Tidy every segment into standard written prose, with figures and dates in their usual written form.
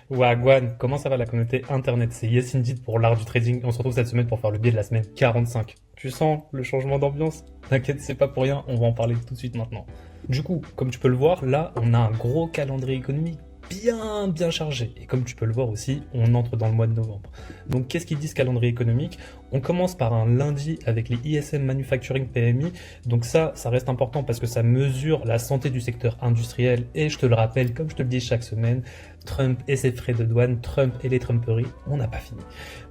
Wagwan, comment ça va la communauté internet? C'est Yes Indeed pour l'art du trading. On se retrouve cette semaine pour faire le biais de la semaine 45. Tu sens le changement d'ambiance? T'inquiète, c'est pas pour rien, on va en parler tout de suite maintenant. Du coup, comme tu peux le voir, là, on a un gros calendrier économique bien chargé. Et comme tu peux le voir aussi, on entre dans le mois de novembre. Donc qu'est-ce qu'il dit ce calendrier économique? On commence par un lundi avec les ISM Manufacturing PMI. Donc ça reste important parce que ça mesure la santé du secteur industriel. Et je te le rappelle, comme je te le dis chaque semaine, Trump et ses frais de douane, Trump et les Trumperies, on n'a pas fini.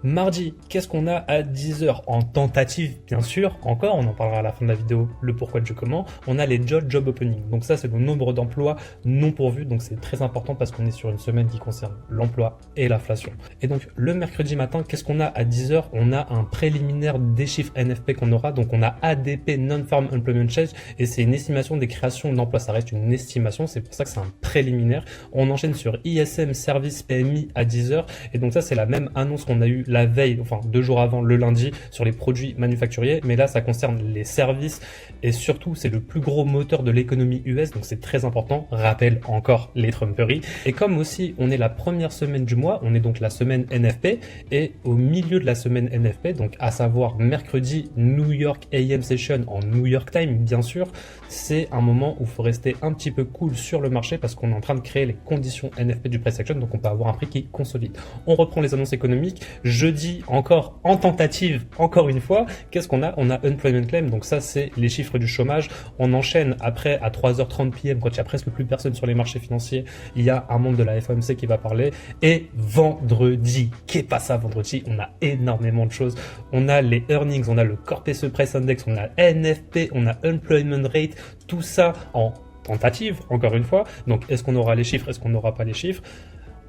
Mardi, qu'est-ce qu'on a à 10h? En tentative, bien sûr, encore, on en parlera à la fin de la vidéo, le pourquoi du comment, on a les job opening. Donc ça, c'est le nombre d'emplois non pourvus, donc c'est très important parce qu'on est sur une semaine qui concerne l'emploi et l'inflation. Et donc, le mercredi matin, qu'est-ce qu'on a à 10h? On a un préliminaire des chiffres NFP qu'on aura, donc on a ADP, Non-Farm Employment Change, et c'est une estimation des créations d'emplois. Ça reste une estimation, c'est pour ça que c'est un préliminaire. On enchaîne sur ISM Service PMI à 10h, et donc ça, c'est la même annonce qu'on a eu la veille, enfin 2 jours avant, le lundi, sur les produits manufacturiers, mais là, ça concerne les services, et surtout, c'est le plus gros moteur de l'économie US, donc c'est très important. Rappelle encore les Trumperies. Et comme aussi, on est la première semaine du mois, on est donc la semaine NFP, et au milieu de la semaine NFP, donc à savoir mercredi, New York AM Session en New York Time, bien sûr, c'est un moment où il faut rester un petit peu cool sur le marché parce qu'on est en train de créer les conditions NFP du price action, donc on peut avoir un prix qui consolide. On reprend les annonces économiques. Jeudi, encore en tentative, encore une fois, qu'est-ce qu'on a? On a Unemployment Claim, donc ça c'est les chiffres du chômage. On enchaîne après à 3h30 PM, quand il y a presque plus personne sur les marchés financiers, il y a un membre de la FOMC qui va parler. Et vendredi, qu'est pas ça vendredi? On a énormément de choses. On a les earnings, on a le Core PCE Price Index, on a NFP, on a Unemployment Rate, tout ça en tentative, encore une fois. Donc, est-ce qu'on aura les chiffres? Est-ce qu'on n'aura pas les chiffres?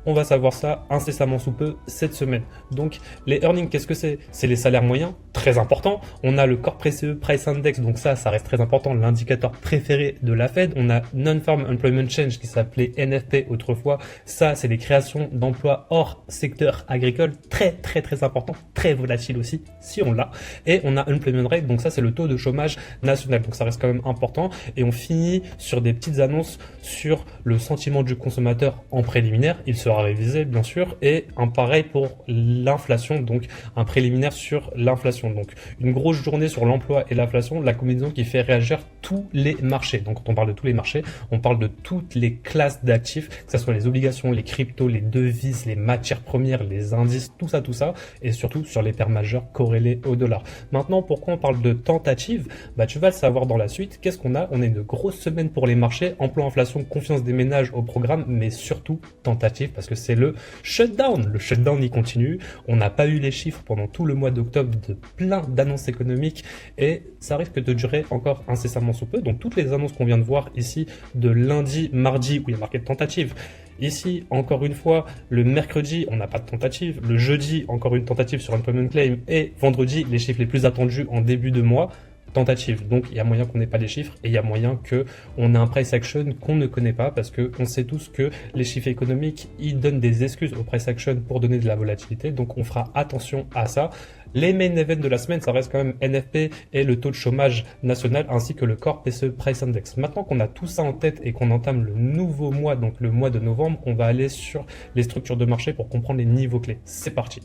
On va savoir ça incessamment sous peu cette semaine. Donc, les earnings, qu'est-ce que c'est? C'est les salaires moyens, très important. On a le Core PCE Price Index, donc ça reste très important, l'indicateur préféré de la Fed. On a Non-Farm Employment Change qui s'appelait NFP autrefois. Ça, c'est les créations d'emplois hors secteur agricole, très important, très volatile aussi, si on l'a. Et on a Unemployment Rate, donc ça, c'est le taux de chômage national. Donc ça reste quand même important. Et on finit sur des petites annonces sur le sentiment du consommateur en préliminaire. Il sera révisé bien sûr, et un pareil pour l'inflation, donc un préliminaire sur l'inflation. Donc une grosse journée sur l'emploi et l'inflation, la combinaison qui fait réagir tous les marchés. Donc quand on parle de tous les marchés, on parle de toutes les classes d'actifs, que ce soit les obligations, les cryptos, les devises, les matières premières, les indices, tout ça, et surtout sur les paires majeures corrélées au dollar. Maintenant, pourquoi on parle de tentative? Tu vas le savoir dans la suite. Qu'est-ce qu'on a? On a une grosse semaine pour les marchés, emploi, inflation, confiance des ménages au programme, mais surtout tentative, parce que c'est le shutdown. Le shutdown, il continue. On n'a pas eu les chiffres pendant tout le mois d'octobre de plein d'annonces économiques et ça risque de durer encore incessamment sous peu. Donc toutes les annonces qu'on vient de voir ici de lundi, mardi, où il y a marqué de tentative. Ici, encore une fois, le mercredi, on n'a pas de tentative. Le jeudi, encore une tentative sur Unemployment Claim. Et vendredi, les chiffres les plus attendus en début de mois. Tentative. Donc il y a moyen qu'on n'ait pas les chiffres et il y a moyen qu'on ait un price action qu'on ne connaît pas parce qu'on sait tous que les chiffres économiques, ils donnent des excuses au price action pour donner de la volatilité. Donc on fera attention à ça. Les main events de la semaine, ça reste quand même NFP et le taux de chômage national ainsi que le Core PCE Price Index. Maintenant qu'on a tout ça en tête et qu'on entame le nouveau mois, donc le mois de novembre, on va aller sur les structures de marché pour comprendre les niveaux clés. C'est parti.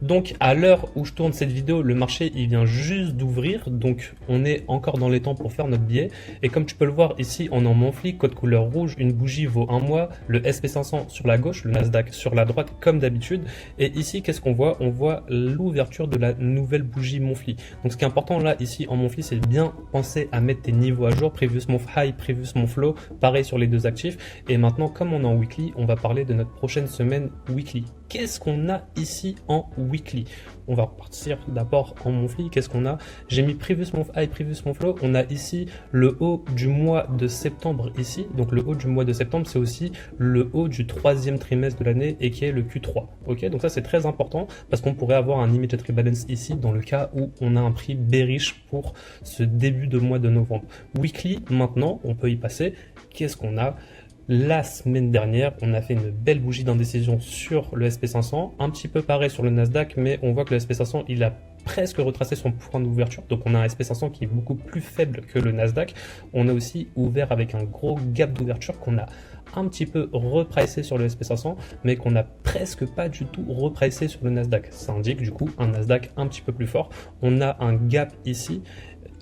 Donc à l'heure où je tourne cette vidéo, le marché il vient juste d'ouvrir, donc on est encore dans les temps pour faire notre billet. Et comme tu peux le voir ici, on est en monthly, code couleur rouge, une bougie vaut un mois, le SP500 sur la gauche, le Nasdaq sur la droite comme d'habitude. Et ici, qu'est-ce qu'on voit? On voit l'ouverture de la nouvelle bougie monthly. Donc ce qui est important là, ici en monthly, c'est bien penser à mettre tes niveaux à jour, previous month high, previous month low, pareil sur les deux actifs. Et maintenant, comme on est en weekly, on va parler de notre prochaine semaine weekly. Qu'est-ce qu'on a ici en weekly? On va partir d'abord en monthly. Qu'est-ce qu'on a? J'ai mis previous month high, previous month low. On a ici le haut du mois de septembre ici. Donc le haut du mois de septembre, c'est aussi le haut du troisième trimestre de l'année et qui est le Q3. Ok, donc ça c'est très important parce qu'on pourrait avoir un immediate rebalance ici dans le cas où on a un prix bearish pour ce début de mois de novembre. Weekly, maintenant, on peut y passer. Qu'est-ce qu'on a? La semaine dernière, on a fait une belle bougie d'indécision sur le SP500, un petit peu pareil sur le Nasdaq, mais on voit que le SP500, il a presque retracé son point d'ouverture, donc on a un SP500 qui est beaucoup plus faible que le Nasdaq. On a aussi ouvert avec un gros gap d'ouverture qu'on a un petit peu repricé sur le SP500, mais qu'on n'a presque pas du tout repricé sur le Nasdaq. Ça indique du coup un Nasdaq un petit peu plus fort. On a un gap ici.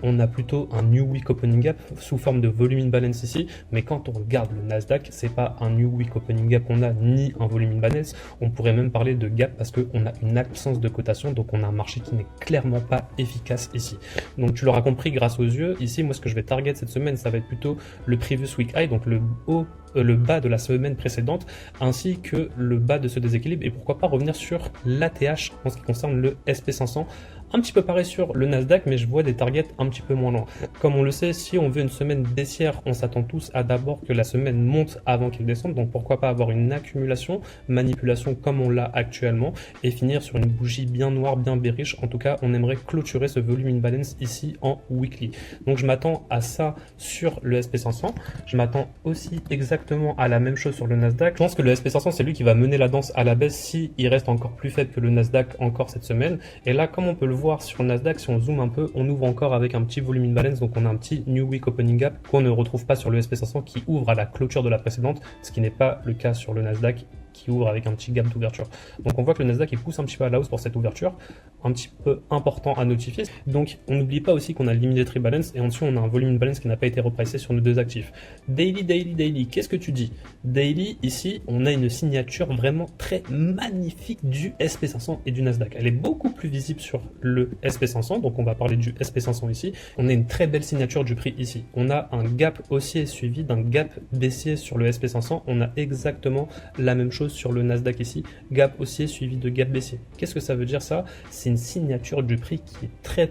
On a plutôt un New Week Opening Gap sous forme de volume imbalance ici, mais quand on regarde le Nasdaq, c'est pas un New Week Opening Gap qu'on a, ni un volume imbalance. On pourrait même parler de gap parce qu'on a une absence de cotation, donc on a un marché qui n'est clairement pas efficace ici. Donc tu l'auras compris grâce aux yeux. Ici, moi, ce que je vais target cette semaine, ça va être plutôt le Previous Week High, donc le bas de la semaine précédente, ainsi que le bas de ce déséquilibre, et pourquoi pas revenir sur l'ATH en ce qui concerne le SP500. Un petit peu pareil sur le Nasdaq, mais je vois des targets un petit peu moins loin. Comme on le sait, si on veut une semaine baissière, on s'attend tous à d'abord que la semaine monte avant qu'elle descende, donc pourquoi pas avoir une accumulation, manipulation comme on l'a actuellement, et finir sur une bougie bien noire, bien bearish. En tout cas, on aimerait clôturer ce volume imbalance ici en weekly. Donc je m'attends à ça sur le SP500. Je m'attends aussi exactement à la même chose sur le Nasdaq. Je pense que le SP500, c'est lui qui va mener la danse à la baisse si il reste encore plus faible que le Nasdaq encore cette semaine. Et là, comme on peut le voir sur le Nasdaq, si on zoome un peu, on ouvre encore avec un petit volume imbalance, donc on a un petit New Week Opening Gap qu'on ne retrouve pas sur le SP500 qui ouvre à la clôture de la précédente, ce qui n'est pas le cas sur le Nasdaq qui ouvre avec un petit gap d'ouverture. Donc on voit que le Nasdaq il pousse un petit peu à la hausse pour cette ouverture, un petit peu important à notifier. Donc on n'oublie pas aussi qu'on a le Limited Rebalance et en dessous on a un volume imbalance qui n'a pas été repricé sur nos deux actifs. Daily, qu'est-ce que tu dis? Daily, ici on a une signature vraiment très magnifique du SP500 et du Nasdaq. Elle est beaucoup plus visible sur le SP500, donc on va parler du SP500 ici. On a une très belle signature du prix ici. On a un gap haussier suivi d'un gap baissier sur le SP500. On a exactement la même chose sur le Nasdaq ici, gap haussier suivi de gap baissier. Qu'est-ce que ça veut dire ça? C'est une signature du prix qui est très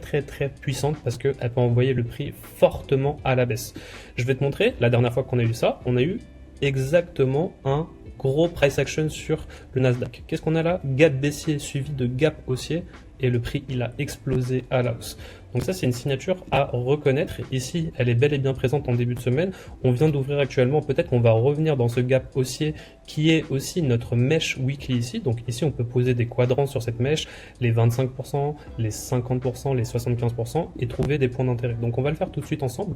puissante parce qu'elle peut envoyer le prix fortement à la baisse. Je vais te montrer, la dernière fois qu'on a eu ça, on a eu exactement un gros price action sur le Nasdaq. Qu'est-ce qu'on a là? Gap baissier suivi de gap haussier et le prix il a explosé à la hausse. Donc ça c'est une signature à reconnaître. Ici elle est bel et bien présente en début de semaine. On vient d'ouvrir actuellement, peut-être qu'on va revenir dans ce gap haussier qui est aussi notre mèche weekly ici. Donc ici on peut poser des quadrants sur cette mèche, les 25%, les 50%, les 75% et trouver des points d'intérêt. Donc on va le faire tout de suite ensemble.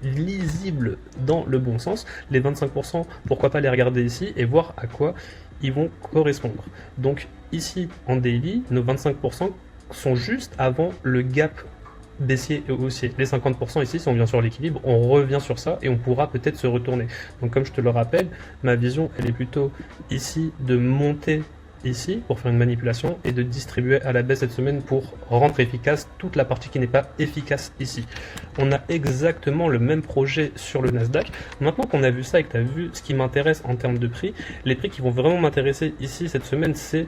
Lisible dans le bon sens. Les 25%, pourquoi pas les regarder ici et voir à quoi ils vont correspondre. Donc ici en daily, nos 25% sont juste avant le gap baissier et haussier. Les 50% ici, si on vient sur l'équilibre, on revient sur ça et on pourra peut-être se retourner. Donc comme je te le rappelle, ma vision elle est plutôt ici de monter ici pour faire une manipulation et de distribuer à la baisse cette semaine pour rendre efficace toute la partie qui n'est pas efficace ici. On a exactement le même projet sur le Nasdaq. Maintenant qu'on a vu ça et que tu as vu ce qui m'intéresse en termes de prix, les prix qui vont vraiment m'intéresser ici cette semaine, c'est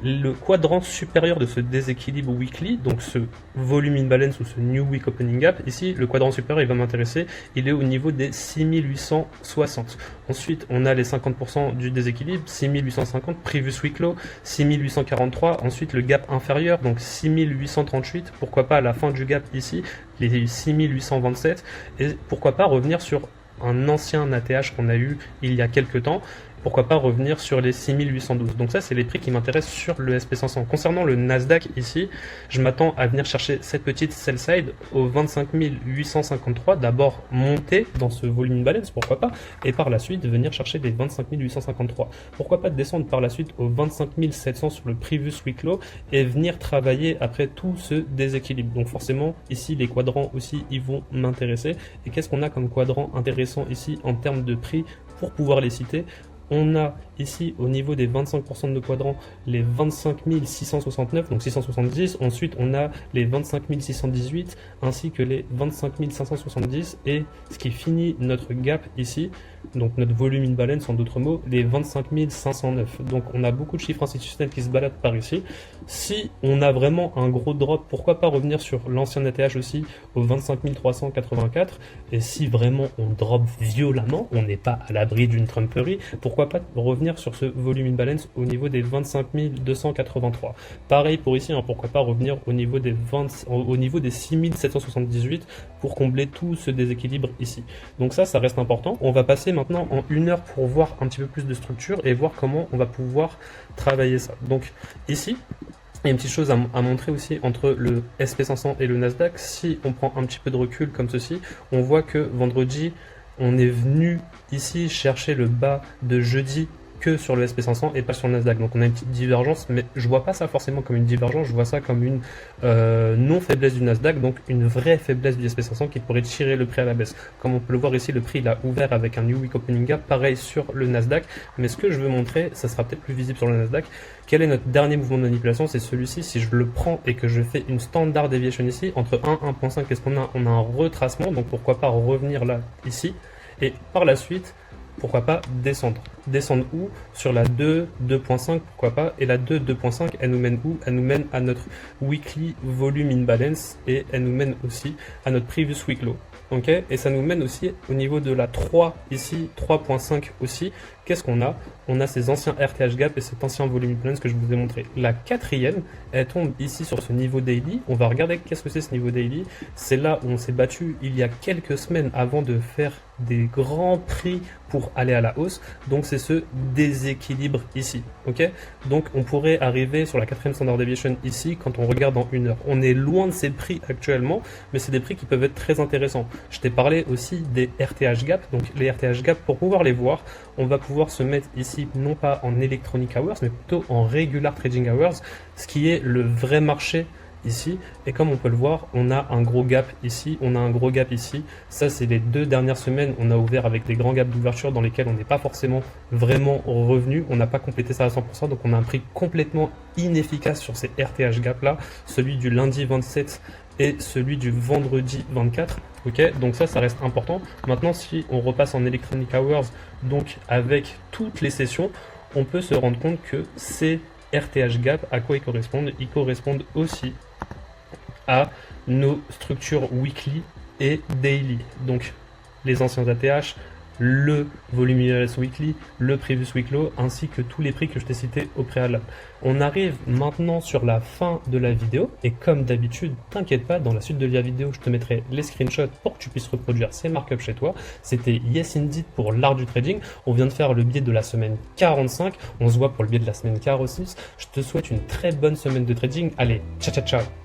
le quadrant supérieur de ce déséquilibre weekly, donc ce volume imbalance ou ce New Week Opening Gap. Ici, le quadrant supérieur, il va m'intéresser, il est au niveau des 6860. Ensuite, on a les 50% du déséquilibre, 6850, Previous Week Low, 6843. Ensuite, le gap inférieur, donc 6838. Pourquoi pas à la fin du gap ici, les 6827. Et pourquoi pas revenir sur un ancien ATH qu'on a eu il y a quelques temps. Pourquoi pas revenir sur les 6812. Donc ça, c'est les prix qui m'intéressent sur le SP500. Concernant le Nasdaq ici, je m'attends à venir chercher cette petite sell side au 25 853. D'abord monter dans ce volume imbalance, pourquoi pas, et par la suite venir chercher les 25 853. Pourquoi pas descendre par la suite au 25 700 sur le Previous Week Low et venir travailler après tout ce déséquilibre. Donc forcément, ici, les quadrants aussi, ils vont m'intéresser. Et qu'est-ce qu'on a comme quadrant intéressant ici en termes de prix pour pouvoir les citer? On a ici au niveau des 25% de nos quadrants les 25 669, donc 670. Ensuite, on a les 25 618 ainsi que les 25 570. Et ce qui finit notre gap ici, donc notre volume imbalance en d'autres mots, les 25 509. Donc on a beaucoup de chiffres institutionnels qui se baladent par ici. Si on a vraiment un gros drop, pourquoi pas revenir sur l'ancien ATH aussi au 25 384. Et si vraiment on drop violemment, on n'est pas à l'abri d'une tromperie, pourquoi pas revenir sur ce volume imbalance au niveau des 25 283. Pareil pour ici, hein, pourquoi pas revenir au niveau des 6 778 pour combler tout ce déséquilibre ici. Donc ça reste important. On va passer maintenant en 1 heure pour voir un petit peu plus de structure et voir comment on va pouvoir travailler ça. Donc ici, Il y a une petite chose à montrer aussi entre le SP500 et le Nasdaq. Si on prend un petit peu de recul comme ceci, on voit que vendredi, on est venu ici chercher le bas de jeudi que sur le SP500 et pas sur le Nasdaq. Donc on a une petite divergence, mais je vois pas ça forcément comme une divergence, je vois ça comme une non-faiblesse du Nasdaq, donc une vraie faiblesse du SP500 qui pourrait tirer le prix à la baisse. Comme on peut le voir ici, le prix il a ouvert avec un New Week Opening Gap, pareil sur le Nasdaq, mais ce que je veux montrer, ça sera peut-être plus visible sur le Nasdaq. Quel est notre dernier mouvement de manipulation? C'est celui-ci. Si je le prends et que je fais une standard deviation ici, entre 1 et 1.5, qu'est-ce qu'on a? On a un retracement, donc pourquoi pas revenir là, ici, et par la suite, pourquoi pas descendre. Descendre où? Sur la 2, 2.5, pourquoi pas. Et la 2, 2.5, elle nous mène où? Elle nous mène à notre weekly volume imbalance et elle nous mène aussi à notre previous week low. Ok, et ça nous mène aussi au niveau de la 3 ici, 3.5 aussi. Qu'est-ce qu'on a? On a ces anciens RTH gap et cet ancien volume imbalance que je vous ai montré. La quatrième, elle tombe ici sur ce niveau daily. On va regarder qu'est-ce que c'est ce niveau daily. C'est là où on s'est battu il y a quelques semaines avant de faire des grands prix pour aller à la hausse. Donc c'est ce déséquilibre ici. Ok, donc on pourrait arriver sur la quatrième standard deviation ici quand on regarde en 1 heure. On est loin de ces prix actuellement, mais c'est des prix qui peuvent être très intéressants. Je t'ai parlé aussi des RTH gap. Donc les RTH gap, pour pouvoir les voir, on va pouvoir se mettre ici non pas en electronic hours, mais plutôt en regular trading hours, ce qui est le vrai marché ici. Et comme on peut le voir, on a un gros gap ici, on a un gros gap ici. Ça, c'est les 2 dernières semaines. On a ouvert avec des grands gaps d'ouverture dans lesquels on n'est pas forcément vraiment revenu. On n'a pas complété ça à 100%. Donc, on a un prix complètement inefficace sur ces RTH gap là. Celui du lundi 27 et celui du vendredi 24. Ok, donc ça reste important. Maintenant, si on repasse en electronic hours, donc avec toutes les sessions, on peut se rendre compte que ces RTH gap, à quoi ils correspondent? Ils correspondent aussi à nos structures weekly et daily. Donc les anciens ATH, le volume US weekly, le previous week low, ainsi que tous les prix que je t'ai cités au préalable. On arrive maintenant sur la fin de la vidéo, et comme d'habitude, t'inquiète pas, dans la suite de la vidéo, je te mettrai les screenshots pour que tu puisses reproduire ces markups chez toi. C'était Yes Indeed pour l'art du trading. On vient de faire le biais de la semaine 45, on se voit pour le biais de la semaine 46. Je te souhaite une très bonne semaine de trading. Allez, ciao ciao ciao.